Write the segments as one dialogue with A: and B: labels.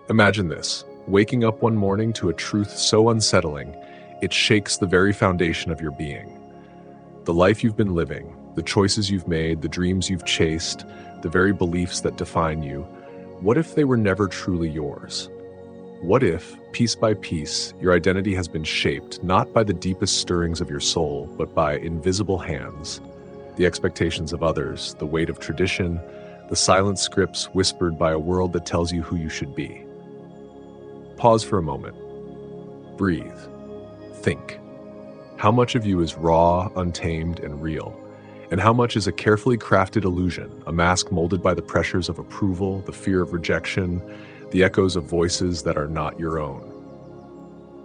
A: Imagine this, waking up one morning to a truth so unsettling, it shakes the very foundation of your being. The life you've been living, the choices you've made, the dreams you've chased, the very beliefs that define you, what if they were never truly yours? What if, piece by piece, your identity has been shaped not by the deepest stirrings of your soul, but by invisible hands, the expectations of others, the weight of tradition, the silent scripts whispered by a world that tells you who you should be? Pause for a moment. Breathe. Think. How much of you is raw, untamed, and real? And how much is a carefully crafted illusion, a mask molded by the pressures of approval, the fear of rejection, the echoes of voices that are not your own?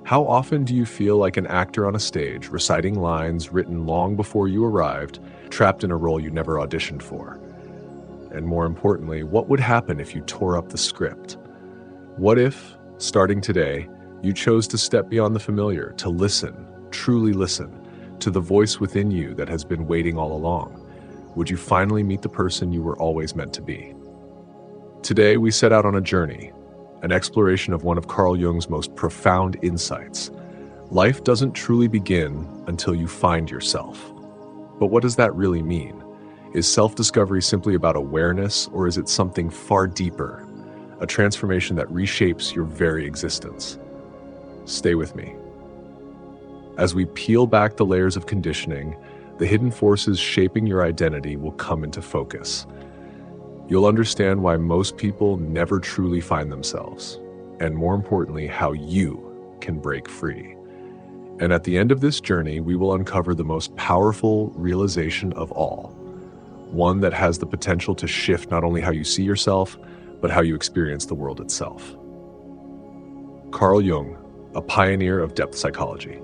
A: How often do you feel like an actor on a stage, reciting lines written long before you arrived, trapped in a role you never auditioned for? And more importantly, what would happen if you tore up the script? What if, starting today, you chose to step beyond the familiar, to listen, truly listen, to the voice within you that has been waiting all along? Would you finally meet the person you were always meant to be? Today, we set out on a journey, an exploration of one of Carl Jung's most profound insights. Life doesn't truly begin until you find yourself. But what does that really mean? Is self-discovery simply about awareness, or is it something far deeper? A transformation that reshapes your very existence. Stay with me. As we peel back the layers of conditioning, the hidden forces shaping your identity will come into focus. You'll understand why most people never truly find themselves, and more importantly, how you can break free. And at the end of this journey, we will uncover the most powerful realization of all, one that has the potential to shift not only how you see yourself, but how you experience the world itself. Carl Jung, a pioneer of depth psychology.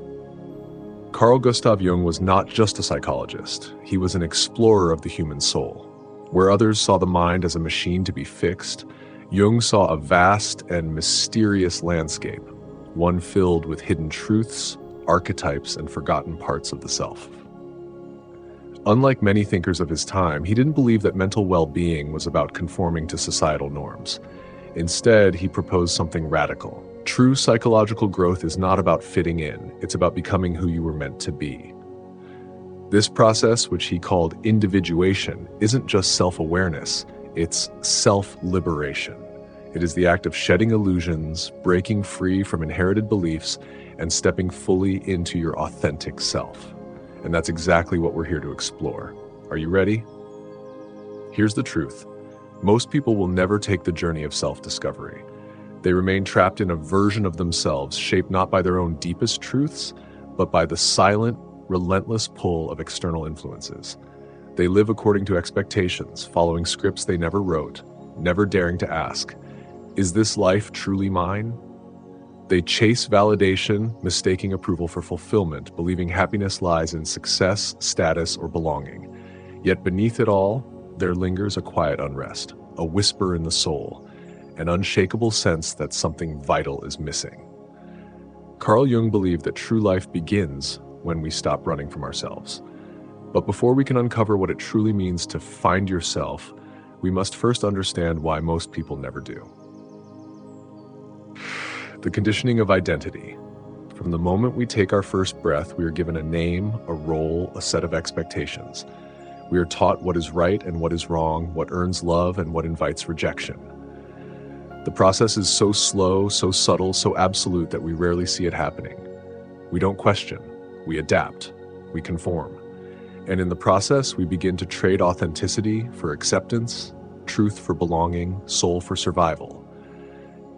A: Carl Gustav Jung was not just a psychologist, he was an explorer of the human soul. Where others saw the mind as a machine to be fixed, Jung saw a vast and mysterious landscape, one filled with hidden truths, archetypes, and forgotten parts of the self. Unlike many thinkers of his time, he didn't believe that mental well-being was about conforming to societal norms. Instead, he proposed something radical. True psychological growth is not about fitting in, it's about becoming who you were meant to be. This process, which he called individuation, isn't just self-awareness, it's self-liberation. It is the act of shedding illusions, breaking free from inherited beliefs, and stepping fully into your authentic self. And that's exactly what we're here to explore. Are you ready? Here's the truth. Most people will never take the journey of self-discovery. They remain trapped in a version of themselves shaped not by their own deepest truths, but by the silent, relentless pull of external influences. They live according to expectations, following scripts they never wrote, never daring to ask, is this life truly mine? They chase validation, mistaking approval for fulfillment, believing happiness lies in success, status, or belonging. Yet beneath it all, there lingers a quiet unrest, a whisper in the soul, an unshakable sense that something vital is missing. Carl Jung believed that true life begins when we stop running from ourselves. But before we can uncover what it truly means to find yourself, we must first understand why most people never do. The conditioning of identity. From the moment we take our first breath, we are given a name, a role, a set of expectations. We are taught what is right and what is wrong, what earns love and what invites rejection. The process is so slow, so subtle, so absolute that we rarely see it happening. We don't question, we adapt, we conform. And in the process, we begin to trade authenticity for acceptance, truth for belonging, soul for survival.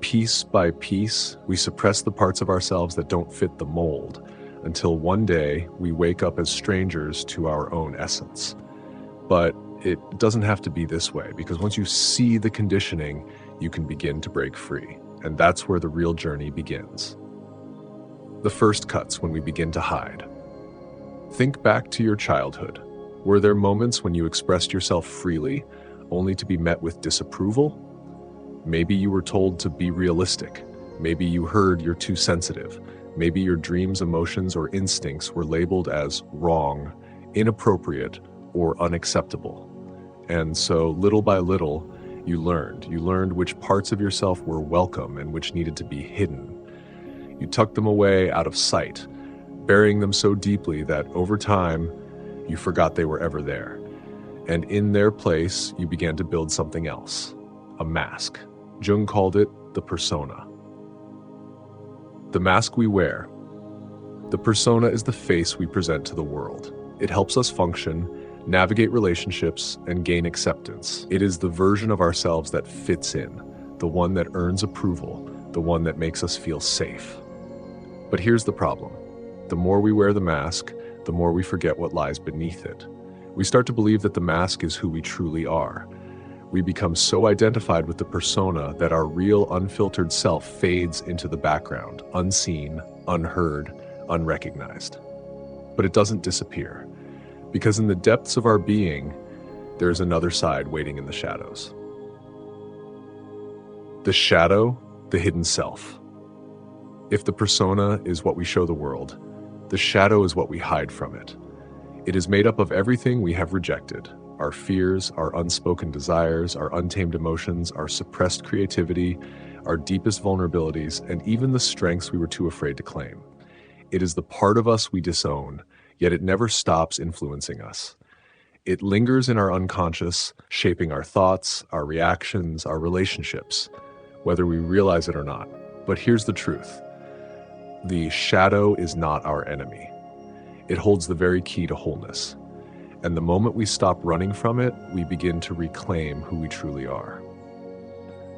A: Piece by piece, we suppress the parts of ourselves that don't fit the mold, until one day we wake up as strangers to our own essence. But it doesn't have to be this way, because once you see the conditioning, you can begin to break free. And that's where the real journey begins. The first cuts when we begin to hide. Think back to your childhood. Were there moments when you expressed yourself freely, only to be met with disapproval? Maybe you were told to be realistic. Maybe you heard you're too sensitive. Maybe your dreams, emotions, or instincts were labeled as wrong, inappropriate, or unacceptable. And so, little by little, You learned which parts of yourself were welcome and which needed to be hidden. You tucked them away out of sight, burying them so deeply that over time, you forgot they were ever there. And in their place, you began to build something else, a mask. Jung called it the persona. The mask we wear. The persona is the face we present to the world. It helps us function, navigate relationships, and gain acceptance. It is the version of ourselves that fits in, the one that earns approval, the one that makes us feel safe. But here's the problem. The more we wear the mask, the more we forget what lies beneath it. We start to believe that the mask is who we truly are. We become so identified with the persona that our real, unfiltered self fades into the background, unseen, unheard, unrecognized. But it doesn't disappear, because in the depths of our being, there is another side waiting in the shadows. The shadow, the hidden self. If the persona is what we show the world, the shadow is what we hide from it. It is made up of everything we have rejected: our fears, our unspoken desires, our untamed emotions, our suppressed creativity, our deepest vulnerabilities, and even the strengths we were too afraid to claim. It is the part of us we disown, yet it never stops influencing us. It lingers in our unconscious, shaping our thoughts, our reactions, our relationships, whether we realize it or not. But here's the truth. The shadow is not our enemy. It holds the very key to wholeness. And the moment we stop running from it, we begin to reclaim who we truly are.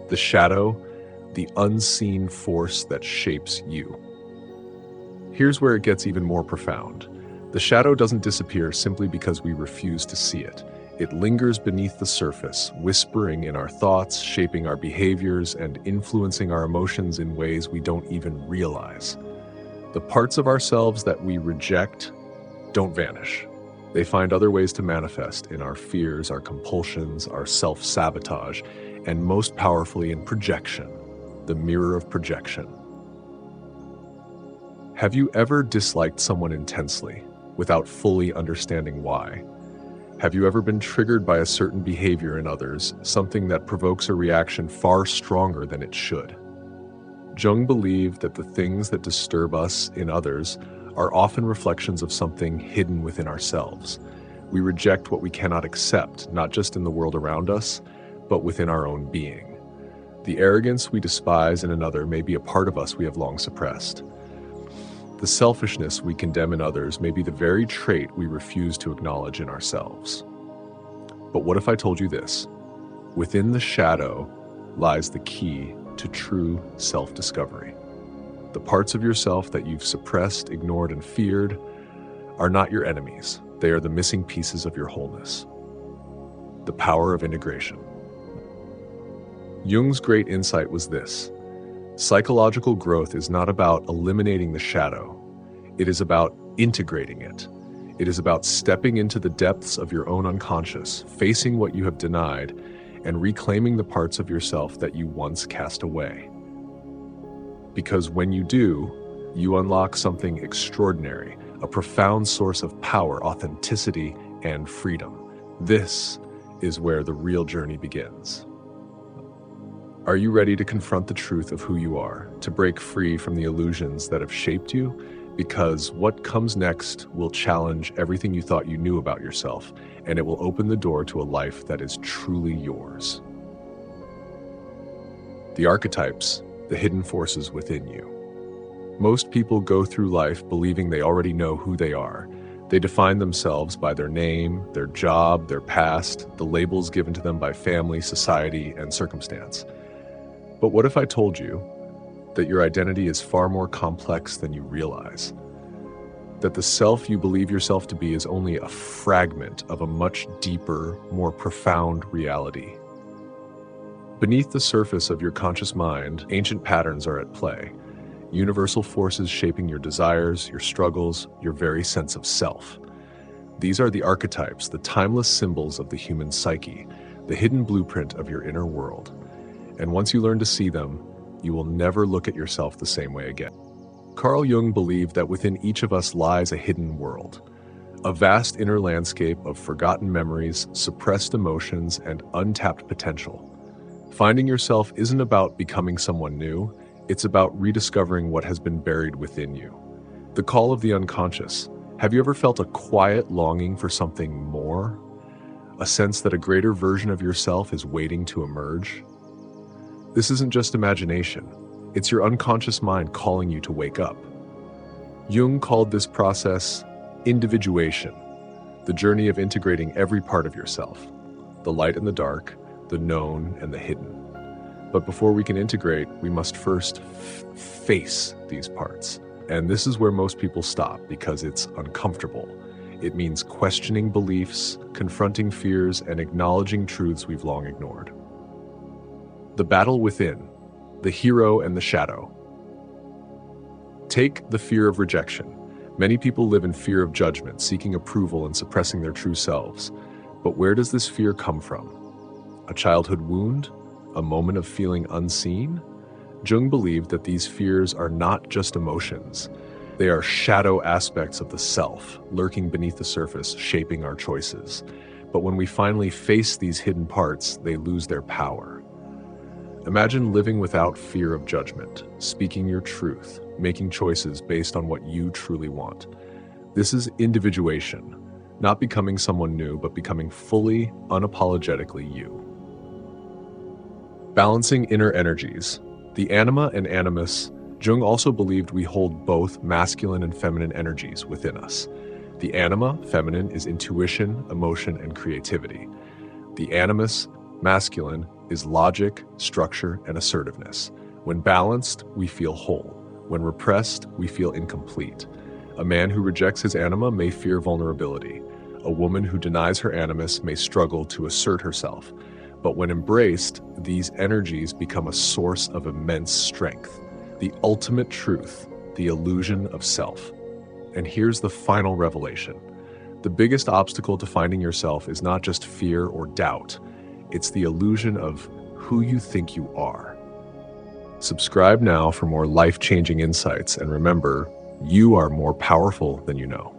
A: The shadow, the unseen force that shapes you. Here's where it gets even more profound. The shadow doesn't disappear simply because we refuse to see it. It lingers beneath the surface, whispering in our thoughts, shaping our behaviors, and influencing our emotions in ways we don't even realize. The parts of ourselves that we reject don't vanish. They find other ways to manifest in our fears, our compulsions, our self-sabotage, and most powerfully in projection, the mirror of projection. Have you ever disliked someone intensely without fully understanding why? Have you ever been triggered by a certain behavior in others, something that provokes a reaction far stronger than it should? Jung believed that the things that disturb us in others are often reflections of something hidden within ourselves. We reject what we cannot accept, not just in the world around us, but within our own being. The arrogance we despise in another may be a part of us we have long suppressed. The selfishness we condemn in others may be the very trait we refuse to acknowledge in ourselves. But what if I told you this? Within the shadow lies the key to true self-discovery. The parts of yourself that you've suppressed, ignored, and feared are not your enemies. They are the missing pieces of your wholeness. The power of integration. Jung's great insight was this: psychological growth is not about eliminating the shadow. It is about integrating it. It is about stepping into the depths of your own unconscious, facing what you have denied, and reclaiming the parts of yourself that you once cast away. Because when you do, you unlock something extraordinary, a profound source of power, authenticity, and freedom. This is where the real journey begins. Are you ready to confront the truth of who you are, to break free from the illusions that have shaped you? Because what comes next will challenge everything you thought you knew about yourself, and it will open the door to a life that is truly yours. The archetypes, the hidden forces within you. Most people go through life believing they already know who they are. They define themselves by their name, their job, their past, the labels given to them by family, society, and circumstance. But what if I told you that your identity is far more complex than you realize? That the self you believe yourself to be is only a fragment of a much deeper, more profound reality. Beneath the surface of your conscious mind, ancient patterns are at play. Universal forces shaping your desires, your struggles, your very sense of self. These are the archetypes, the timeless symbols of the human psyche, the hidden blueprint of your inner world. And once you learn to see them, you will never look at yourself the same way again. Carl Jung believed that within each of us lies a hidden world, a vast inner landscape of forgotten memories, suppressed emotions, and untapped potential. Finding yourself isn't about becoming someone new, it's about rediscovering what has been buried within you. The call of the unconscious. Have you ever felt a quiet longing for something more? A sense that a greater version of yourself is waiting to emerge? This isn't just imagination. It's your unconscious mind calling you to wake up. Jung called this process individuation, the journey of integrating every part of yourself, the light and the dark, the known and the hidden. But before we can integrate, we must first face these parts. And this is where most people stop because it's uncomfortable. It means questioning beliefs, confronting fears, and acknowledging truths we've long ignored. The battle within, the hero and the shadow. Take the fear of rejection. Many people live in fear of judgment, seeking approval and suppressing their true selves. But where does this fear come from? A childhood wound? A moment of feeling unseen? Jung believed that these fears are not just emotions. They are shadow aspects of the self, lurking beneath the surface, shaping our choices. But when we finally face these hidden parts, they lose their power. Imagine living without fear of judgment, speaking your truth, making choices based on what you truly want. This is individuation, not becoming someone new, but becoming fully, unapologetically you. Balancing inner energies. The anima and animus. Jung also believed we hold both masculine and feminine energies within us. The anima, feminine, is intuition, emotion, and creativity. The animus, masculine, is logic, structure, and assertiveness. When balanced, we feel whole. When repressed, we feel incomplete. A man who rejects his anima may fear vulnerability. A woman who denies her animus may struggle to assert herself. But when embraced, these energies become a source of immense strength. The ultimate truth, the illusion of self. And here's the final revelation. The biggest obstacle to finding yourself is not just fear or doubt. It's the illusion of who you think you are. Subscribe now for more life-changing insights, and remember, you are more powerful than you know.